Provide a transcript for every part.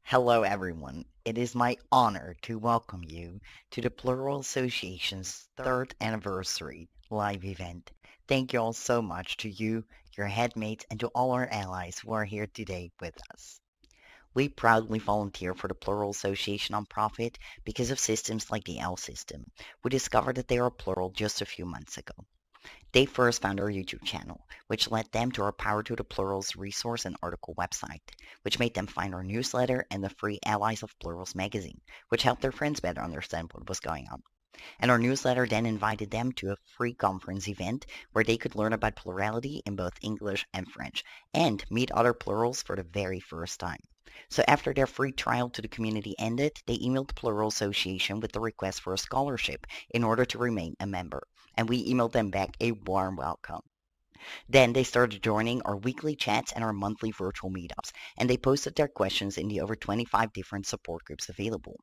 Hello, everyone. It is my honor to welcome you to the Plural Association's third anniversary live event. Thank you all so much to you, your headmates, and to all our allies who are here today with us. We proudly volunteer for the Plural Association nonprofit because of systems like the L system. We discovered that they are plural just a few months ago. They first found our YouTube channel, which led them to our Power to the Plurals resource and article website, which made them find our newsletter and the free Allies of Plurals magazine, which helped their friends better understand what was going on. And our newsletter then invited them to a free conference event where they could learn about plurality in both English and French and meet other plurals for the very first time. So after their free trial to the community ended, they emailed the Plural Association with the request for a scholarship in order to remain a member. And we emailed them back a warm welcome. Then they started joining our weekly chats and our monthly virtual meetups, and they posted their questions in the over 25 different support groups available.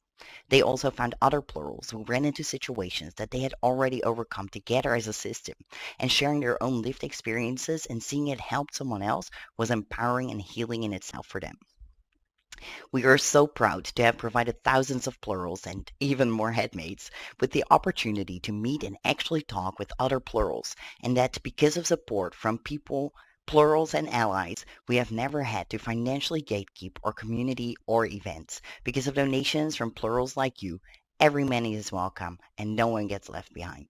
They also found other plurals who ran into situations that they had already overcome together as a system, and sharing their own lived experiences and seeing it help someone else was empowering and healing in itself for them. We are so proud to have provided thousands of plurals and even more headmates with the opportunity to meet and actually talk with other plurals, and that because of support from people, plurals, and allies, we have never had to financially gatekeep our community or events. Because of donations from plurals like you, every penny is welcome and no one gets left behind.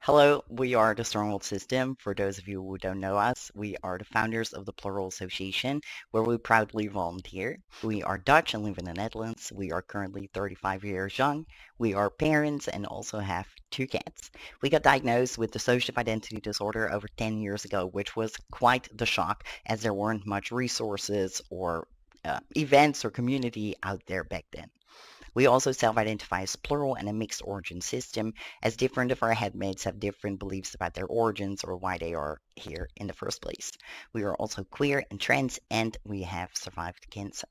Hello, we are the Stronghold System. For those of you who don't know us, we are the founders of the Plural Association, where we proudly volunteer. We are Dutch and live in the Netherlands. We are currently 35 years young. We are parents and also have two cats. We got diagnosed with dissociative identity disorder over 10 years ago, which was quite the shock as there weren't much resources or events or community out there back then. We also self-identify as plural and a mixed origin system, as different of our headmates have different beliefs about their origins or why they are here in the first place. We are also queer and trans, and we have survived cancer.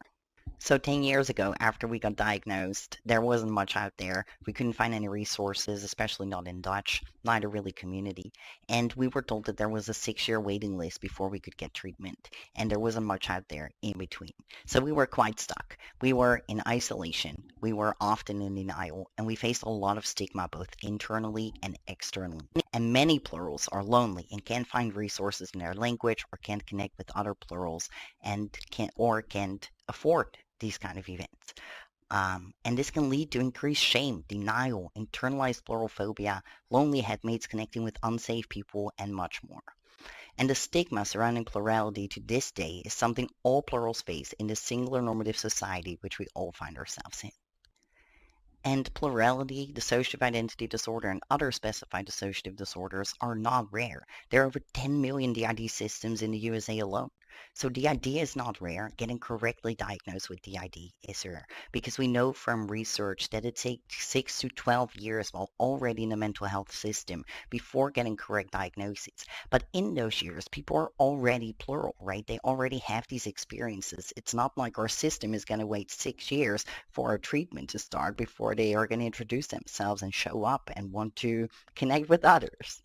So 10 years ago, after we got diagnosed, there wasn't much out there. We couldn't find any resources, especially not in Dutch, neither really community. And we were told that there was a 6-year waiting list before we could get treatment, and there wasn't much out there in between. So we were quite stuck. We were in isolation. We were often in denial, and we faced a lot of stigma both internally and externally. And many plurals are lonely and can't find resources in their language or can't connect with other plurals and can't afford these kind of events. And this can lead to increased shame, denial, internalized pluralphobia, lonely headmates connecting with unsafe people, and much more. And the stigma surrounding plurality to this day is something all plurals face in the singular normative society which we all find ourselves in. And plurality, dissociative identity disorder, and other specified dissociative disorders are not rare. There are over 10 million DID systems in the USA alone. So DID is not rare. Getting correctly diagnosed with DID is rare because we know from research that it takes 6 to 12 years while already in the mental health system before getting correct diagnosis. But in those years, people are already plural, right? They already have these experiences. It's not like our system is going to wait 6 years for a treatment to start before they are going to introduce themselves and show up and want to connect with others.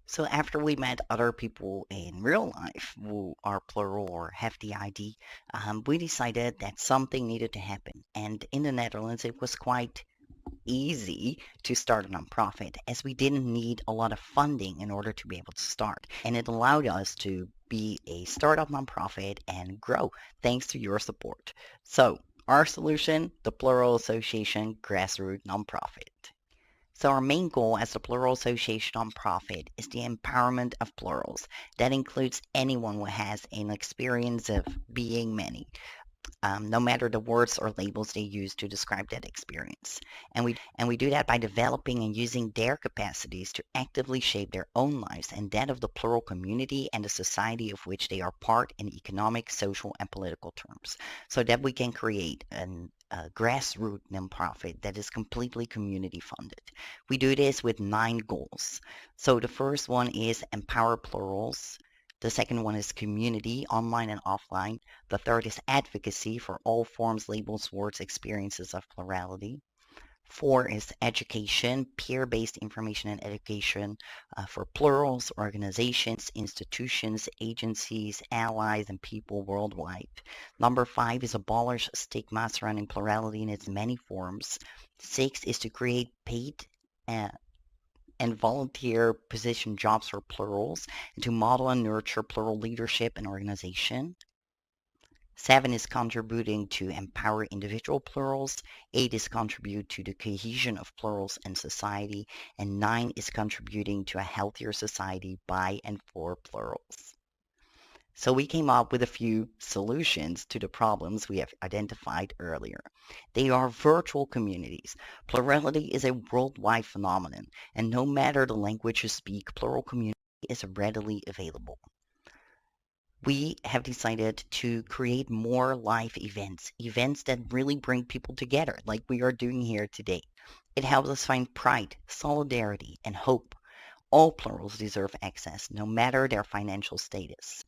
So after we met other people in real life who are plural or have the ID, we decided that something needed to happen. And in the Netherlands, it was quite easy to start a nonprofit as we didn't need a lot of funding in order to be able to start. And it allowed us to be a startup nonprofit and grow thanks to your support. So our solution, the Plural Association Grassroots Nonprofit. So our main goal as the Plural Association nonprofit is the empowerment of plurals. That includes anyone who has an experience of being many, no matter the words or labels they use to describe that experience. And we do that by developing and using their capacities to actively shape their own lives and that of the plural community and the society of which they are part in economic, social, and political terms, so that we can create a grassroots nonprofit that is completely community funded. We do this with 9 goals. So the first one is empower plurals. The second one is community, online and offline. The third is advocacy for all forms, labels, words, experiences of plurality. 4 is education, peer-based information and education for plurals, organizations, institutions, agencies, allies, and people worldwide. Number 5 is abolish stigma surrounding plurality in its many forms. 6 is to create paid uh, and volunteer position jobs for plurals and to model and nurture plural leadership and organization. 7 is contributing to empower individual plurals. 8 is contribute to the cohesion of plurals in society. And 9 is contributing to a healthier society by and for plurals. So we came up with a few solutions to the problems we have identified earlier. They are virtual communities. Plurality is a worldwide phenomenon, and no matter the language you speak, plural community is readily available. We have decided to create more live events, events that really bring people together, like we are doing here today. It helps us find pride, solidarity, and hope. All plurals deserve access, no matter their financial status.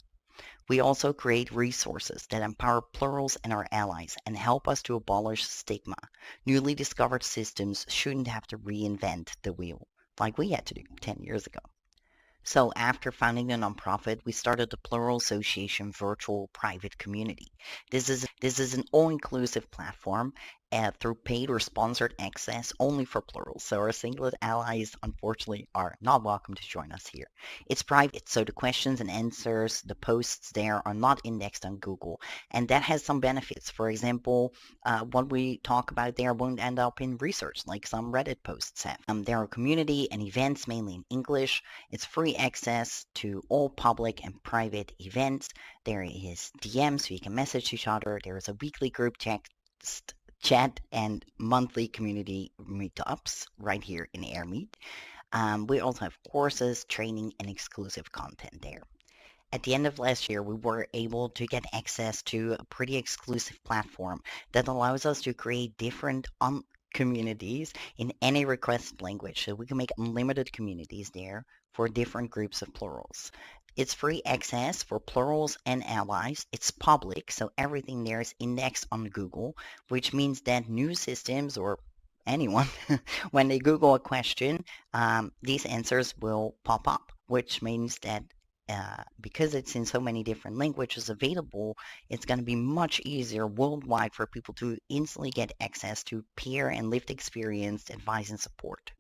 We also create resources that empower plurals and our allies and help us to abolish stigma. Newly discovered systems shouldn't have to reinvent the wheel like we had to do 10 years ago. So after founding the nonprofit, we started the Plural Association virtual private community. This is an all-inclusive platform through paid or sponsored access only for plurals. So our singlet allies, unfortunately, are not welcome to join us here. It's private, so the questions and answers, the posts there are not indexed on Google, and that has some benefits. For example, what we talk about there won't end up in research like some Reddit posts have. There are community and events mainly in English. It's free access to all public and private events. There is DM, so you can message each other. There is a weekly group text chat and monthly community meetups right here in AirMeet. We also have courses, training, and exclusive content there. At the end of last year, we were able to get access to a pretty exclusive platform that allows us to create different communities in any requested language. So we can make unlimited communities there for different groups of plurals. It's free access for plurals and allies. It's public, so everything there is indexed on Google, which means that new systems or anyone, when they Google a question, these answers will pop up, which means that because it's in so many different languages available, it's going to be much easier worldwide for people to instantly get access to peer and lived experience advice and support.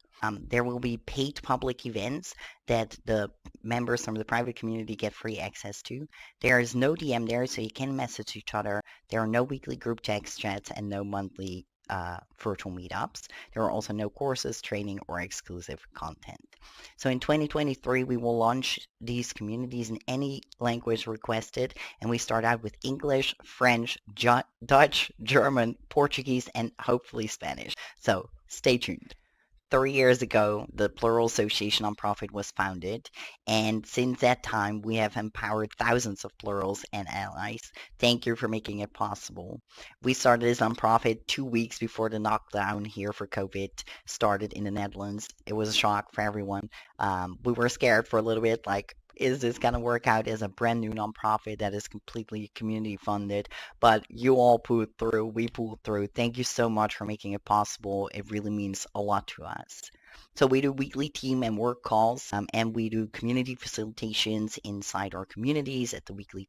There will be paid public events that the members from the private community get free access to. There is no DM there, so you can message each other. There are no weekly group text chats and no monthly virtual meetups. There are also no courses, training, or exclusive content. So in 2023, we will launch these communities in any language requested, and we start out with English, French, Dutch, German, Portuguese, and hopefully Spanish. So stay tuned. 3 years ago, the Plural Association nonprofit was founded, and since that time, we have empowered thousands of plurals and allies. Thank you for making it possible. We started this nonprofit 2 weeks before the knockdown here for COVID started in the Netherlands. It was a shock for everyone. We were scared for a little bit, like, is this going to work out as a brand new nonprofit that is completely community funded? But you all pulled through. We pulled through. Thank you so much for making it possible. It really means a lot to us. So we do weekly team and work calls, and we do community facilitations inside our communities at the weekly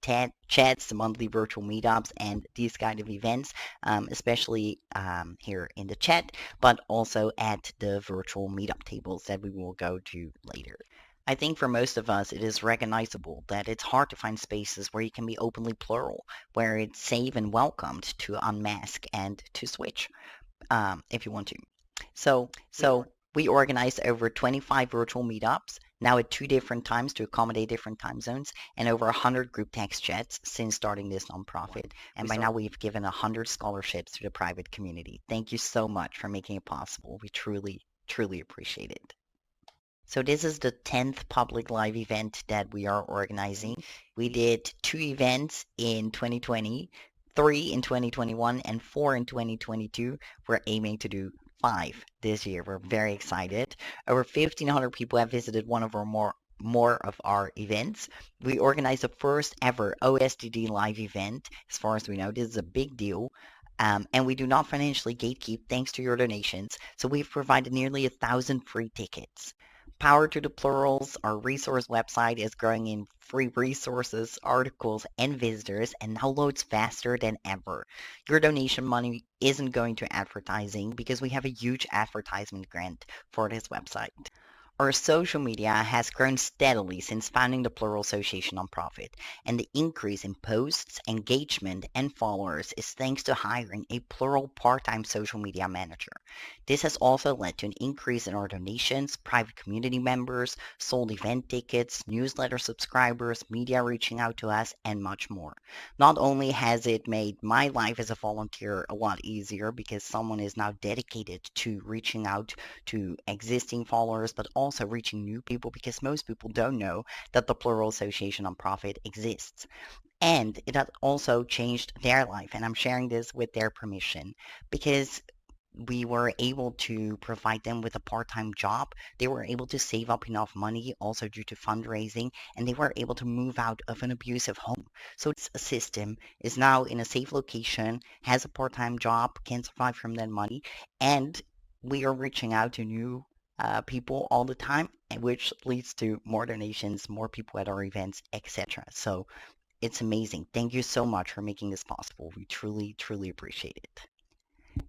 chats, the monthly virtual meetups, and these kind of events, especially here in the chat, but also at the virtual meetup tables that we will go to later. I think for most of us, it is recognizable that it's hard to find spaces where you can be openly plural, where it's safe and welcomed to unmask and to switch if you want to. So we organized over 25 virtual meetups, now at 2 different times to accommodate different time zones, and over 100 group text chats since starting this nonprofit. And by now we've given 100 scholarships to the private community. Thank you so much for making it possible. We truly, truly appreciate it. So this is the 10th public live event that we are organizing. We did 2 events in 2020, 3 in 2021, and 4 in 2022. We're aiming to do 5 this year. We're very excited. Over 1,500 people have visited one of our more of our events. We organized the first ever OSDD live event. As far as we know, this is a big deal. And we do not financially gatekeep thanks to your donations, so we've provided nearly 1,000 free tickets. Power to the Plurals, our resource website is growing in free resources, articles, and visitors, and now loads faster than ever. Your donation money isn't going to advertising because we have a huge advertisement grant for this website. Our social media has grown steadily since founding the Plural Association nonprofit, and the increase in posts, engagement, and followers is thanks to hiring a Plural part-time social media manager. This has also led to an increase in our donations, private community members, sold event tickets, newsletter subscribers, media reaching out to us, and much more. Not only has it made my life as a volunteer a lot easier because someone is now dedicated to reaching out to existing followers, but also reaching new people because most people don't know that the Plural Association nonprofit exists. And it has also changed their life, and I'm sharing this with their permission because we were able to provide them with a part-time job. They were able to save up enough money also due to fundraising, and they were able to move out of an abusive home. So it's a system is now in a safe location, has a part-time job, can survive from that money, and we are reaching out to new people all the time, which leads to more donations, more people at our events, etc. So it's amazing. Thank you so much for making this possible. We truly, truly appreciate it.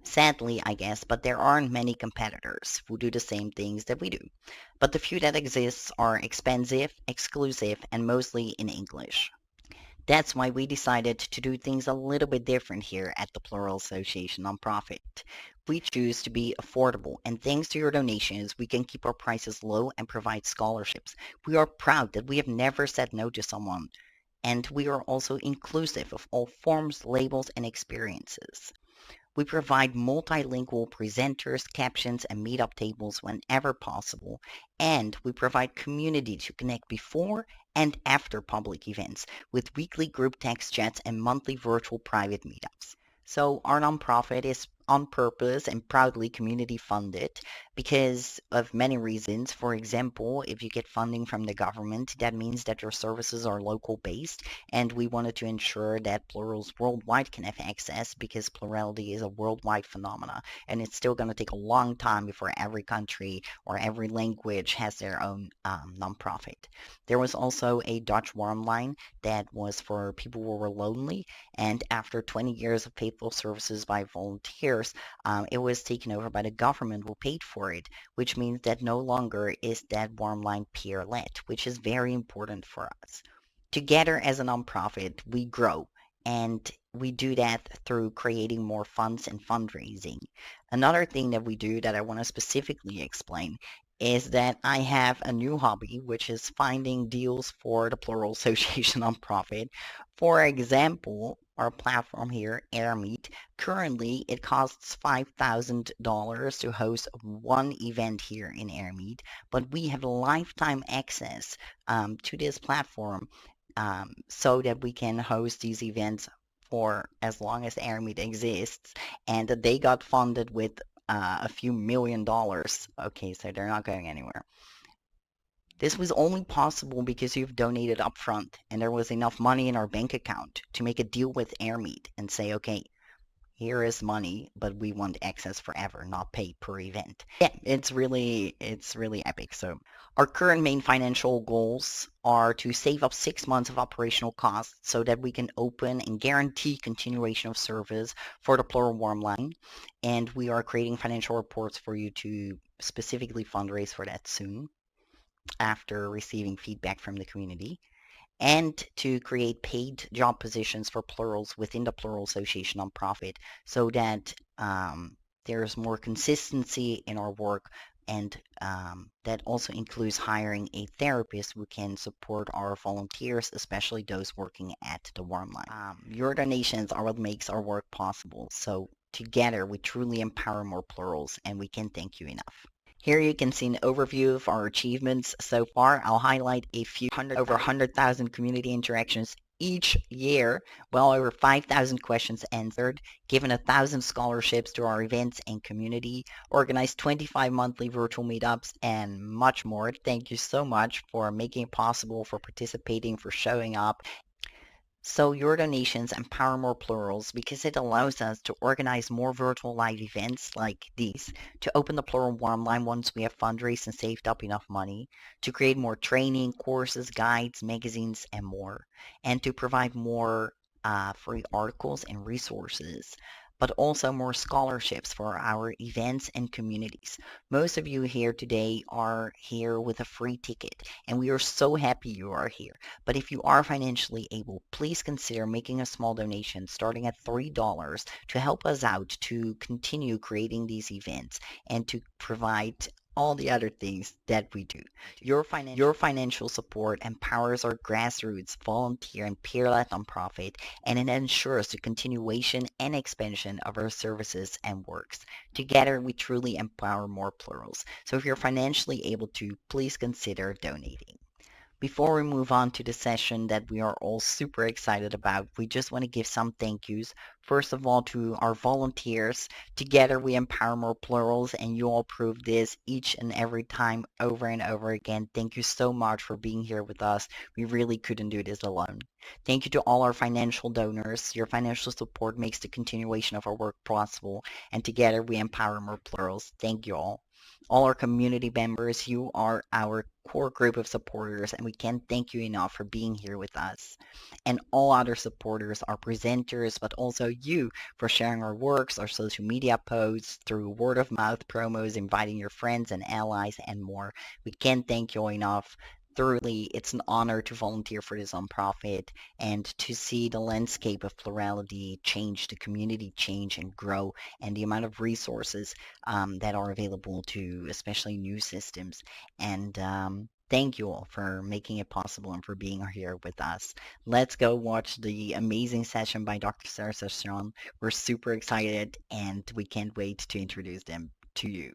Sadly, I guess, but there aren't many competitors who do the same things that we do. But the few that exist are expensive, exclusive, and mostly in English. That's why we decided to do things a little bit different here at the Plural Association nonprofit. We choose to be affordable, and thanks to your donations, we can keep our prices low and provide scholarships. We are proud that we have never said no to someone, and we are also inclusive of all forms, labels, and experiences. We provide multilingual presenters, captions, and meetup tables whenever possible, and we provide community to connect before and after public events with weekly group text chats and monthly virtual private meetups. So our nonprofit is on purpose and proudly community funded because of many reasons. For example, if you get funding from the government, that means that your services are local based, and we wanted to ensure that plurals worldwide can have access because plurality is a worldwide phenomena, and it's still going to take a long time before every country or every language has their own nonprofit. There was also a Dutch warm line that was for people who were lonely, and after 20 years of faithful services by volunteers, it was taken over by the government who paid for it, which means that no longer is that warm line peer-led, which is very important for us. Together as a nonprofit, we grow, and we do that through creating more funds and fundraising. Another thing that we do that I want to specifically explain is that I have a new hobby, which is finding deals for the Plural Association nonprofit. For example, our platform here, AirMeet, currently it costs $5,000 to host one event here in AirMeet, but we have lifetime access to this platform so that we can host these events for as long as AirMeet exists. And they got funded with a few $1 million. Okay, so they're not going anywhere. This was only possible because you've donated upfront and there was enough money in our bank account to make a deal with AirMeet and say, okay, here is money, but we want access forever, not pay per event. Yeah, it's really epic. So our current main financial goals are to save up 6 months of operational costs so that we can open and guarantee continuation of service for the Plural Warm Line. And we are creating financial reports for you to specifically fundraise for that soon after receiving feedback from the community, and to create paid job positions for plurals within the Plural Association nonprofit so that there's more consistency in our work, and that also includes hiring a therapist who can support our volunteers, especially those working at the warm line. Your donations are what makes our work possible, so together we truly empower more plurals, and we can thank you enough. Here you can see an overview of our achievements so far. I'll highlight a few over 100,000 community interactions each year, well over 5,000 questions answered, given 1,000 scholarships to our events and community, organized 25 monthly virtual meetups, and much more. Thank you so much for making it possible, for participating, for showing up. So your donations empower more plurals because it allows us to organize more virtual live events like these, to open the plural one line once we have fundraised and saved up enough money, to create more training, courses, guides, magazines, and more, and to provide more free articles and resources, but also more scholarships for our events and communities. Most of you here today are here with a free ticket, and we are so happy you are here. But if you are financially able, please consider making a small donation starting at $3 to help us out to continue creating these events and to provide all the other things that we do. Your financial support empowers our grassroots, volunteer, and peer-led nonprofit, and it ensures the continuation and expansion of our services and works. Together, we truly empower more plurals. So if you're financially able to, please consider donating. Before we move on to the session that we are all super excited about, we just want to give some thank yous. First of all, to our volunteers. Together we empower more plurals, and you all prove this each and every time over and over again. Thank you so much for being here with us. We really couldn't do this alone. Thank you to all our financial donors. Your financial support makes the continuation of our work possible, and together we empower more plurals. Thank you all. All our community members, you are our core group of supporters, and we can't thank you enough for being here with us. And all other supporters, our presenters, but also you for sharing our works, our social media posts, through word of mouth promos, inviting your friends and allies, and more. We can't thank you enough. Truly, it's an honor to volunteer for this nonprofit and to see the landscape of plurality change, the community change and grow, and the amount of resources that are available to especially new systems. And thank you all for making it possible and for being here with us. Let's go watch the amazing session by Dr. Sarah Session. We're super excited and we can't wait to introduce them to you.